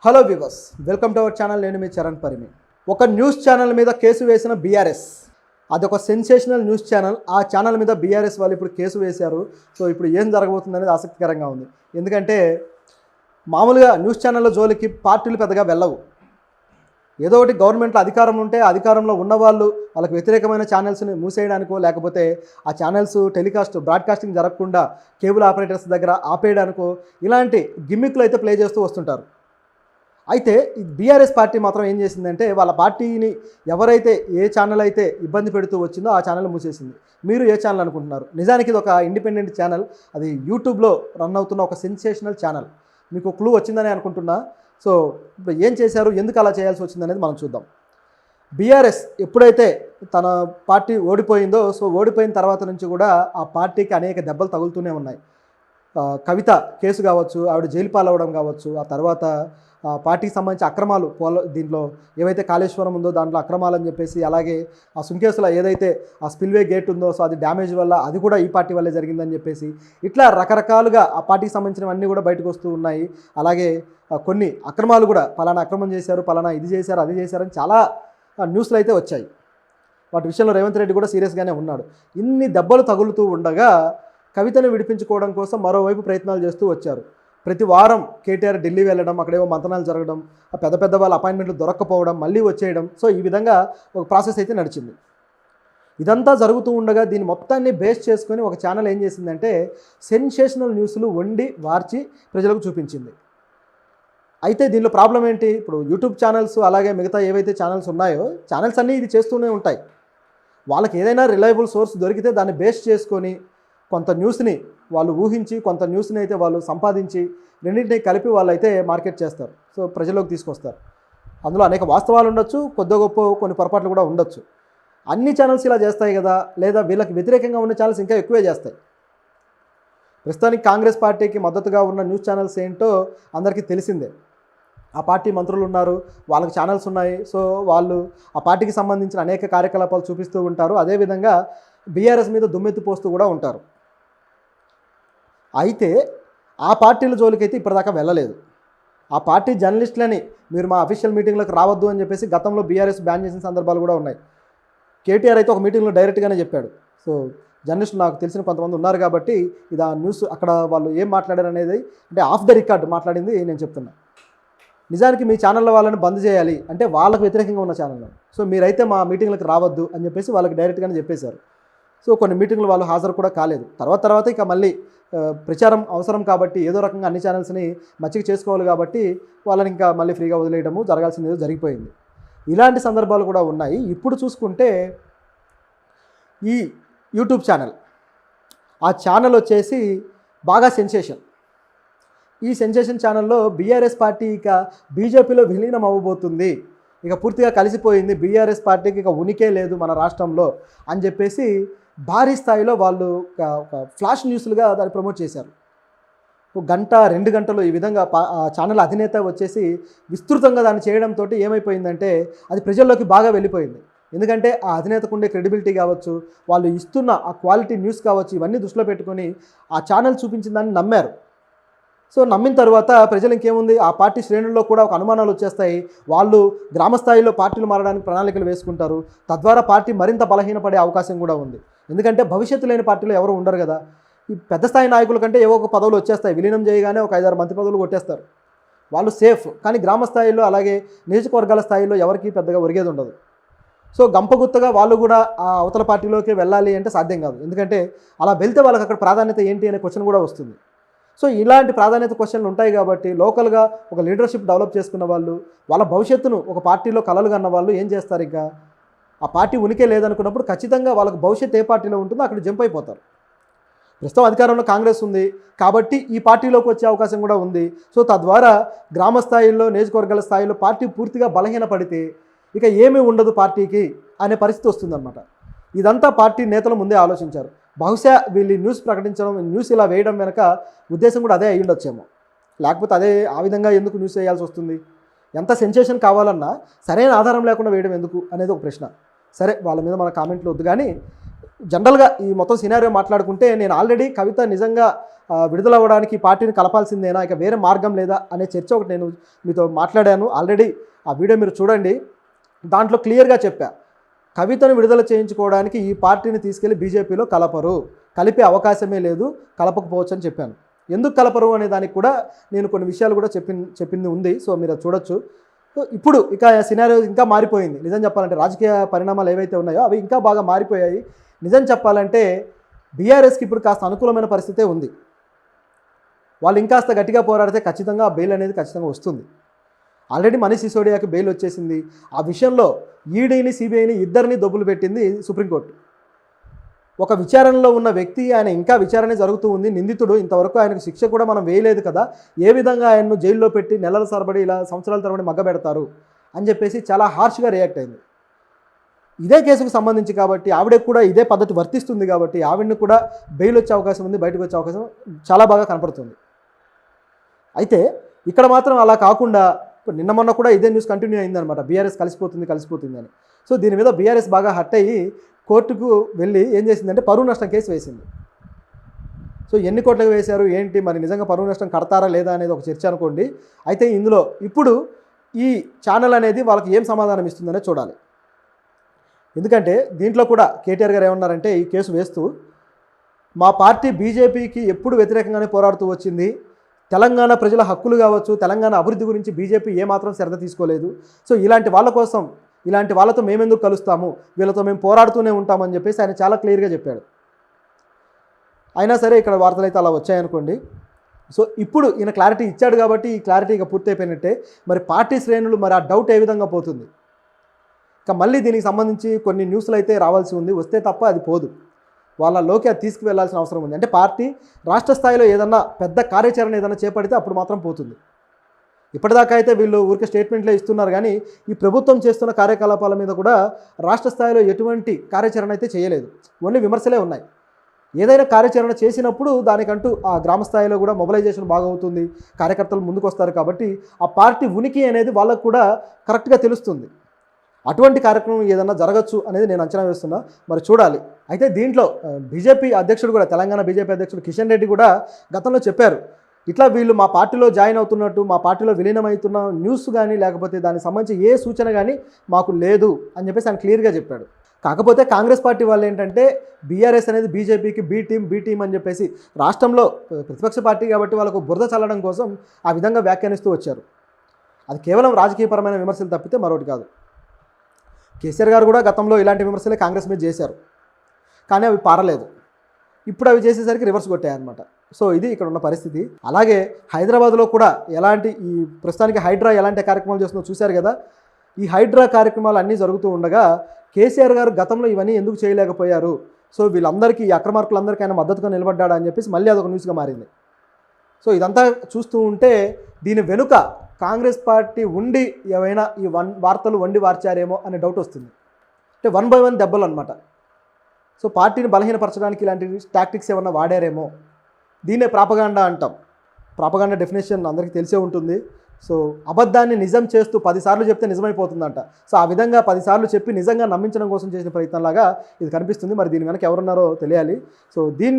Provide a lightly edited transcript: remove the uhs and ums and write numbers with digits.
Hello viewers, welcome to our channel. నేను మీ చరణ్ పరిమి. ఒక news channel మీద కేసు వేసిన బీఆర్ఎస్, అదొక సెన్సేషనల్ న్యూస్ ఛానల్. ఆ ఛానల్ మీద బీఆర్ఎస్ వాళ్ళు ఇప్పుడు కేసు వేశారు. సో ఇప్పుడు ఏం జరగబోతుంది అనేది ఆసక్తికరంగా ఉంది. ఎందుకంటే మామూలుగా న్యూస్ ఛానళ్ళ జోలికి పార్టీలు పెద్దగా వెళ్ళవు. ఏదో ఒకటి గవర్నమెంట్లో అధికారం ఉంటే అధికారంలో ఉన్నవాళ్ళు వాళ్ళకి వ్యతిరేకమైన ఛానల్స్ని మూసేయడానికో, లేకపోతే ఆ ఛానల్స్ బ్రాడ్కాస్టింగ్ జరగకుండా కేబుల్ ఆపరేటర్స్ దగ్గర ఆపేయడానికో ఇలాంటి గిమ్మిక్లు అయితే ప్లే చేస్తూ వస్తుంటారు. అయితే ఈ బీఆర్ఎస్ పార్టీ మాత్రం ఏం చేసిందంటే, వాళ్ళ పార్టీని ఎవరైతే ఏ ఛానల్ అయితే ఇబ్బంది పెడుతూ వచ్చిందో ఆ ఛానల్ మూసేసింది. మీరు ఏ ఛానల్ అనుకుంటున్నారు? నిజానికి ఇది ఒక ఇండిపెండెంట్ ఛానల్. అది యూట్యూబ్లో రన్ అవుతున్న ఒక సెన్సేషనల్ ఛానల్. మీకు క్లూ వచ్చిందని అనుకుంటున్నా. సో ఇప్పుడు ఏం చేశారు, ఎందుకు అలా చేయాల్సి వచ్చింది అనేది మనం చూద్దాం. బీఆర్ఎస్ ఎప్పుడైతే తన పార్టీ ఓడిపోయిందో, సో ఓడిపోయిన తర్వాత నుంచి కూడా ఆ పార్టీకి అనేక దెబ్బలు తగులుతూనే ఉన్నాయి. కవిత కేసు కావచ్చు, ఆవిడ జైలు పాలవడం కావచ్చు, ఆ తర్వాత పార్టీకి సంబంధించి అక్రమాలు దీంట్లో ఏవైతే కాళేశ్వరం ఉందో దాంట్లో అక్రమాలని చెప్పేసి, అలాగే ఆ సుంకేసులో ఏదైతే ఆ స్పిల్వే గేట్ ఉందో సో అది డ్యామేజ్ వల్ల అది కూడా ఈ పార్టీ వల్లే జరిగిందని చెప్పేసి, ఇట్లా రకరకాలుగా ఆ పార్టీకి సంబంధించినవన్నీ కూడా బయటకు వస్తూ ఉన్నాయి. అలాగే కొన్ని అక్రమాలు కూడా, పలానా అక్రమం చేశారు, పలానా ఇది చేశారు, అది చేశారని చాలా న్యూస్లు అయితే వచ్చాయి. వాటి విషయంలో రేవంత్ రెడ్డి కూడా సీరియస్గానే ఉన్నాడు. ఇన్ని దెబ్బలు తగులుతూ ఉండగా కవితను విడిపించుకోవడం కోసం మరోవైపు ప్రయత్నాలు చేస్తూ వచ్చారు. ప్రతి వారం కేటీఆర్ ఢిల్లీ వెళ్ళడం, అక్కడేవో మంతనాలు జరగడం, పెద్ద వాళ్ళ అపాయింట్మెంట్లు దొరక్కపోవడం, మళ్ళీ వచ్చేయడం. సో ఈ విధంగా ఒక ప్రాసెస్ అయితే నడిచింది. ఇదంతా జరుగుతూ ఉండగా దీన్ని మొత్తాన్ని బేస్ చేసుకొని ఒక ఛానల్ ఏం చేసిందంటే, సెన్సేషనల్ న్యూస్లు వండి వార్చి ప్రజలకు చూపించింది. అయితే దీనిలో ప్రాబ్లం ఏంటి? ఇప్పుడు యూట్యూబ్ ఛానల్స్ అలాగే మిగతా ఏవైతే ఛానల్స్ ఉన్నాయో, ఛానల్స్ అన్నీ ఇది చేస్తూనే ఉంటాయి. వాళ్ళకి ఏదైనా రిలయబుల్ సోర్స్ దొరికితే దాన్ని బేస్ చేసుకొని కొంత న్యూస్ని వాళ్ళు ఊహించి, కొంత న్యూస్ని అయితే వాళ్ళు సంపాదించి, రెండింటినీ కలిపి వాళ్ళైతే మార్కెట్ చేస్తారు. సో ప్రజల్లోకి తీసుకొస్తారు. అందులో అనేక వాస్తవాలు ఉండొచ్చు, కొద్ది గొప్ప కొన్ని పొరపాట్లు కూడా ఉండొచ్చు. అన్ని ఛానల్స్ ఇలా చేస్తాయి కదా, లేదా వీళ్ళకి వ్యతిరేకంగా ఉన్న ఛానల్స్ ఇంకా ఎక్కువే చేస్తాయి. ప్రస్తుతానికి కాంగ్రెస్ పార్టీకి మద్దతుగా ఉన్న న్యూస్ ఛానల్స్ ఏంటో అందరికీ తెలిసిందే. ఆ పార్టీ మంత్రులు ఉన్నారు, వాళ్ళకి ఛానల్స్ ఉన్నాయి. సో వాళ్ళు ఆ పార్టీకి సంబంధించిన అనేక కార్యకలాపాలు చూపిస్తూ ఉంటారు. అదేవిధంగా బీఆర్ఎస్ మీద దుమ్మెత్తి పోస్తూ కూడా ఉంటారు. అయితే ఆ పార్టీల జోలికైతే ఇప్పటిదాకా వెళ్ళలేదు. ఆ పార్టీ జర్నలిస్టులని మీరు మా అఫీషియల్ మీటింగ్లకు రావద్దు అని చెప్పేసి గతంలో బీఆర్ఎస్ బ్యాన్ చేసిన సందర్భాలు కూడా ఉన్నాయి. కేటీఆర్ అయితే ఒక మీటింగ్లో డైరెక్ట్గానే చెప్పాడు. సో జర్నలిస్టులు నాకు తెలిసిన కొంతమంది ఉన్నారు కాబట్టి ఇది ఆ న్యూస్ అక్కడ వాళ్ళు ఏం మాట్లాడారు అనేది, అంటే ఆఫ్ ద రికార్డ్ మాట్లాడింది నేను చెప్తున్నా. నిజానికి మీ ఛానళ్ళ వాళ్ళని బంద్ చేయాలి అంటే వాళ్ళకు వ్యతిరేకంగా ఉన్న ఛానల్. సో మీరైతే మా మీటింగ్లకు రావద్దు అని చెప్పేసి వాళ్ళకి డైరెక్ట్గానే చెప్పేశారు. సో కొన్ని మీటింగ్లు వాళ్ళు హాజరు కూడా కాలేదు. తర్వాత ఇక మళ్ళీ ప్రచారం అవసరం కాబట్టి ఏదో రకంగా అన్ని ఛానల్స్ని మచ్చిక చేసుకోవాలి కాబట్టి వాళ్ళని ఇంకా మళ్ళీ ఫ్రీగా వదిలేయడము జరగాల్సింది ఏదో జరిగిపోయింది. ఇలాంటి సందర్భాలు కూడా ఉన్నాయి. ఇప్పుడు చూసుకుంటే ఈ యూట్యూబ్ ఛానల్, ఆ ఛానల్ వచ్చేసి బాగా సెన్సేషన్. ఈ సెన్సేషన్ ఛానల్లో బీఆర్ఎస్ పార్టీ ఇక బీజేపీలో విలీనం అవ్వబోతుంది, ఇక పూర్తిగా కలిసిపోయింది, బీఆర్ఎస్ పార్టీకి ఇక ఉనికే లేదు మన రాష్ట్రంలో అని చెప్పేసి భారీ స్థాయిలో వాళ్ళు ఒక ఫ్లాష్ న్యూస్లుగా దాన్ని ప్రమోట్ చేశారు. ఒక గంట 2 గంటలు ఈ విధంగా ఛానల్ అధినేత వచ్చేసి విస్తృతంగా దాన్ని చేయడంతో ఏమైపోయిందంటే అది ప్రజల్లోకి బాగా వెళ్ళిపోయింది. ఎందుకంటే ఆ అధినేతకు ఉండే క్రెడిబిలిటీ కావచ్చు, వాళ్ళు ఇస్తున్న ఆ క్వాలిటీ న్యూస్ కావచ్చు, ఇవన్నీ దృష్టిలో పెట్టుకొని ఆ ఛానల్ చూపించిన దాన్ని నమ్మారు. సో నమ్మిన తర్వాత ప్రజలు ఇంకేముంది, ఆ పార్టీ శ్రేణుల్లో కూడా ఒక అనుమానాలు వచ్చేస్తాయి. వాళ్ళు గ్రామస్థాయిలో పార్టీలు మారడానికి ప్రణాళికలు వేసుకుంటారు. తద్వారా పార్టీ మరింత బలహీనపడే అవకాశం కూడా ఉంది. ఎందుకంటే భవిష్యత్తు లేని పార్టీలో ఎవరు ఉండరు కదా. ఈ పెద్ద స్థాయి నాయకుల కంటే ఏవో ఒక పదవులు వచ్చేస్తాయి. విలీనం చేయగానే ఒక 5-6 మంత్రి పదవులు కొట్టేస్తారు, వాళ్ళు సేఫ్. కానీ గ్రామ స్థాయిలో అలాగే నియోజకవర్గాల స్థాయిలో ఎవరికి పెద్దగా ఒరిగేది ఉండదు. సో గంపగుత్తగా వాళ్ళు కూడా ఆ అవతల పార్టీలోకి వెళ్ళాలి అంటే సాధ్యం కాదు. ఎందుకంటే అలా వెళ్తే వాళ్ళకి అక్కడ ప్రాధాన్యత ఏంటి అనే క్వశ్చన్ కూడా వస్తుంది. సో ఇలాంటి ప్రాధాన్యత క్వశ్చన్లు ఉంటాయి కాబట్టి లోకల్గా ఒక లీడర్షిప్ డెవలప్ చేసుకున్న వాళ్ళు, వాళ్ళ భవిష్యత్తును ఒక పార్టీలో కలలు కన్న వాళ్ళు ఏం చేస్తారు, ఇంకా ఆ పార్టీ ఉనికే లేదనుకున్నప్పుడు ఖచ్చితంగా వాళ్ళకి భవిష్యత్తు ఏ పార్టీలో ఉంటుందో అక్కడ జంప్ అయిపోతారు. ప్రస్తుతం అధికారంలో కాంగ్రెస్ ఉంది కాబట్టి ఈ పార్టీలోకి వచ్చే అవకాశం కూడా ఉంది. సో తద్వారా గ్రామ స్థాయిలో, నియోజకవర్గాల స్థాయిలో పార్టీ పూర్తిగా బలహీనపడితే ఇక ఏమీ ఉండదు పార్టీకి అనే పరిస్థితి వస్తుందన్నమాట. ఇదంతా పార్టీ నేతలు ముందే ఆలోచించారు. బహుశా వీళ్ళు న్యూస్ ప్రకటించడం, న్యూస్ ఇలా వేయడం వెనక ఉద్దేశం కూడా అదే అయ్యి ఉండొచ్చేమో. లేకపోతే అదే ఆ విధంగా ఎందుకు న్యూస్ వేయాల్సి వస్తుంది? ఎంత సెన్సేషన్ కావాలన్నా సరైన ఆధారం లేకుండా వేయడం ఎందుకు అనేది ఒక ప్రశ్న. సరే, వాళ్ళ మీద మన కామెంట్లు వద్దు. కానీ జనరల్గా ఈ మొత్తం సినారియో మాట్లాడుకుంటే, నేను ఆల్రెడీ కవిత నిజంగా విడుదల అవ్వడానికి పార్టీని కలపాల్సిందేనా, ఇక వేరే మార్గం లేదా అనే చర్చ ఒకటి నేను మీతో మాట్లాడాను ఆల్రెడీ. ఆ వీడియో మీరు చూడండి. దాంట్లో క్లియర్గా చెప్పా, కవితను విడుదల చేయించుకోవడానికి ఈ పార్టీని తీసుకెళ్లి బీజేపీలో కలపరు, కలిపే అవకాశమే లేదు, కలపకపోవచ్చు అని చెప్పాను. ఎందుకు కలపరు అనే దానికి కూడా నేను కొన్ని విషయాలు కూడా చెప్పింది ఉంది. సో మీరు అది చూడొచ్చు. సో ఇప్పుడు ఇక సినారియో ఇంకా మారిపోయింది. నిజం చెప్పాలంటే రాజకీయ పరిణామాలు ఏవైతే ఉన్నాయో అవి ఇంకా బాగా మారిపోయాయి. నిజం చెప్పాలంటే బీఆర్ఎస్కి ఇప్పుడు కాస్త అనుకూలమైన పరిస్థితే ఉంది. వాళ్ళు ఇంకాస్త గట్టిగా పోరాడితే ఖచ్చితంగా ఆ బెయిల్ అనేది ఖచ్చితంగా వస్తుంది. ఆల్రెడీ మనీష్ సిసోడియాకి బెయిల్ వచ్చేసింది. ఆ విషయంలో ఈడీని సిబిఐని ఇద్దరిని దొబ్బులు పెట్టింది సుప్రీంకోర్టు. ఒక విచారణలో ఉన్న వ్యక్తి, ఆయన ఇంకా విచారణ జరుగుతూ ఉంది, నిందితుడు, ఇంతవరకు ఆయనకు శిక్ష కూడా మనం వేయలేదు కదా, ఏ విధంగా ఆయన్ను జైల్లో పెట్టి నెలల తరబడి ఇలా సంవత్సరాల తరబడి మగ్గబెడతారు అని చెప్పేసి చాలా హార్ష్గా రియాక్ట్ అయింది. ఇదే కేసుకు సంబంధించి కాబట్టి ఆవిడకు కూడా ఇదే పద్ధతి వర్తిస్తుంది కాబట్టి ఆవిడని కూడా బెయిల్ వచ్చే అవకాశం ఉంది, బయటకు వచ్చే అవకాశం చాలా బాగా కనపడుతుంది. అయితే ఇక్కడ మాత్రం అలా కాకుండా నిన్న మొన్న కూడా ఇదే న్యూస్ కంటిన్యూ అయిందనమాట, బీఆర్ఎస్ కలిసిపోతుంది అని. సో దీని మీద బీఆర్ఎస్ బాగా హట్ అయ్యి కోర్టుకు వెళ్ళి ఏం చేసిందంటే పరువు నష్టం కేసు వేసింది. సో ఎన్ని కోట్లకు వేశారు ఏంటి, మరి నిజంగా పరువు నష్టం కడతారా లేదా అనేది ఒక చర్చ అనుకోండి. అయితే ఇందులో ఇప్పుడు ఈ ఛానల్ అనేది వాళ్ళకి ఏం సమాధానం ఇస్తుందనే చూడాలి. ఎందుకంటే దీంట్లో కూడా కేటీఆర్ గారు ఏమన్నారంటే ఈ కేసు వేస్తూ, మా పార్టీ బీజేపీకి ఎప్పుడు వ్యతిరేకంగానే పోరాడుతూ వచ్చింది, తెలంగాణ ప్రజల హక్కులు కావచ్చు, తెలంగాణ అభివృద్ధి గురించి బీజేపీ ఏమాత్రం శ్రద్ధ తీసుకోలేదు. సో ఇలాంటి వాళ్ళ కోసం, ఇలాంటి వాళ్ళతో మేమెందుకు కలుస్తాము, వీళ్ళతో మేము పోరాడుతూనే ఉంటామని చెప్పేసి ఆయన చాలా క్లియర్గా చెప్పాడు. అయినా సరే ఇక్కడ వార్తలు అయితే అలా వచ్చాయనుకోండి. సో ఇప్పుడు ఈయన క్లారిటీ ఇచ్చాడు కాబట్టి ఈ క్లారిటీ ఇక పూర్తయిపోయినట్టే. మరి పార్టీ శ్రేణులు మరి ఆ డౌట్ ఏ విధంగా పోతుంది, ఇక మళ్ళీ దీనికి సంబంధించి కొన్ని న్యూస్లు అయితే రావాల్సి ఉంది, వస్తే తప్ప అది పోదు, వాళ్ళలోకి అది తీసుకువెళ్లాల్సిన అవసరం ఉంది. అంటే పార్టీ రాష్ట్ర స్థాయిలో ఏదన్నా పెద్ద కార్యాచరణ ఏదైనా చేపడితే అప్పుడు మాత్రం పోతుంది. ఇప్పటిదాకా అయితే వీళ్ళు ఊరికే స్టేట్మెంట్లే ఇస్తున్నారు కానీ ఈ ప్రభుత్వం చేస్తున్న కార్యకలాపాల మీద కూడా రాష్ట్ర స్థాయిలో ఎటువంటి కార్యాచరణ అయితే చేయలేదు, ఓన్లీ విమర్శలే ఉన్నాయి. ఏదైనా కార్యాచరణ చేసినప్పుడు దానికంటూ ఆ గ్రామ స్థాయిలో కూడా మొబిలైజేషన్ బాగా అవుతుంది, కార్యకర్తలు ముందుకు వస్తారు కాబట్టి ఆ పార్టీ ఉనికి అనేది వాళ్ళకు కూడా కరెక్ట్గా తెలుస్తుంది. అటువంటి కార్యక్రమం ఏదన్నా జరగచ్చు అనేది నేను అంచనా వేస్తున్నా, మరి చూడాలి. అయితే దీంట్లో బీజేపీ అధ్యక్షుడు కూడా, తెలంగాణ బీజేపీ అధ్యక్షుడు కిషన్ రెడ్డి కూడా గతంలో చెప్పారు, ఇట్లా వీళ్ళు మా పార్టీలో జాయిన్ అవుతున్నట్టు, మా పార్టీలో విలీనమవుతున్న న్యూస్ కానీ లేకపోతే దానికి సంబంధించి ఏ సూచన కానీ మాకు లేదు అని చెప్పేసి ఆయన క్లియర్గా చెప్పాడు. కాకపోతే కాంగ్రెస్ పార్టీ వాళ్ళు ఏంటంటే బీఆర్ఎస్ అనేది బీజేపీకి బీ టీం అని చెప్పేసి రాష్ట్రంలో ప్రతిపక్ష పార్టీ కాబట్టి వాళ్ళకు బురద చల్లడం కోసం ఆ విధంగా వ్యాఖ్యానిస్తూ వచ్చారు. అది కేవలం రాజకీయపరమైన విమర్శలు తప్పితే మరొకటి కాదు. కేసీఆర్ గారు కూడా గతంలో ఇలాంటి విమర్శలే కాంగ్రెస్ మీద చేశారు, కానీ అవి పారలేదు. ఇప్పుడు అవి చేసేసరికి రివర్స్ కొట్టాయన్నమాట. సో ఇది ఇక్కడ ఉన్న పరిస్థితి. అలాగే హైదరాబాద్లో కూడా ఎలాంటి ఈ ప్రస్తుతానికి హైడ్రా ఎలాంటి కార్యక్రమాలు చేస్తుందో చూశారు కదా. ఈ హైడ్రా కార్యక్రమాలు అన్నీ జరుగుతూ ఉండగా కేసీఆర్ గారు గతంలో ఇవన్నీ ఎందుకు చేయలేకపోయారు, సో వీళ్ళందరికీ, ఈ అక్రమార్కులందరికీ ఆయన మద్దతుగా నిలబడ్డాడా అని చెప్పేసి మళ్ళీ అదొక న్యూస్గా మారింది. సో ఇదంతా చూస్తూ ఉంటే దీని వెనుక కాంగ్రెస్ పార్టీ ఉండి ఏవైనా ఈ వార్తలు వండి వార్చారేమో అనే డౌట్ వస్తుంది. అంటే 1 by 1 దెబ్బలు అనమాట. సో పార్టీని బలహీనపరచడానికి ఇలాంటి టాక్టిక్స్ ఏమన్నా వాడారేమో. దీన్నే ప్రాపగాండా అంటాం. ప్రాపగాండా డెఫినేషన్ అందరికీ తెలిసే ఉంటుంది. సో అబద్ధాన్ని నిజం చేస్తూ 10 సార్లు చెప్తే నిజమైపోతుందంట. సో ఆ విధంగా 10 సార్లు చెప్పి నిజంగా నమ్మించడం కోసం చేసిన ప్రయత్నంలాగా ఇది కనిపిస్తుంది. మరి దీని వెనక ఎవరున్నారో తెలియాలి. సో దీన్ని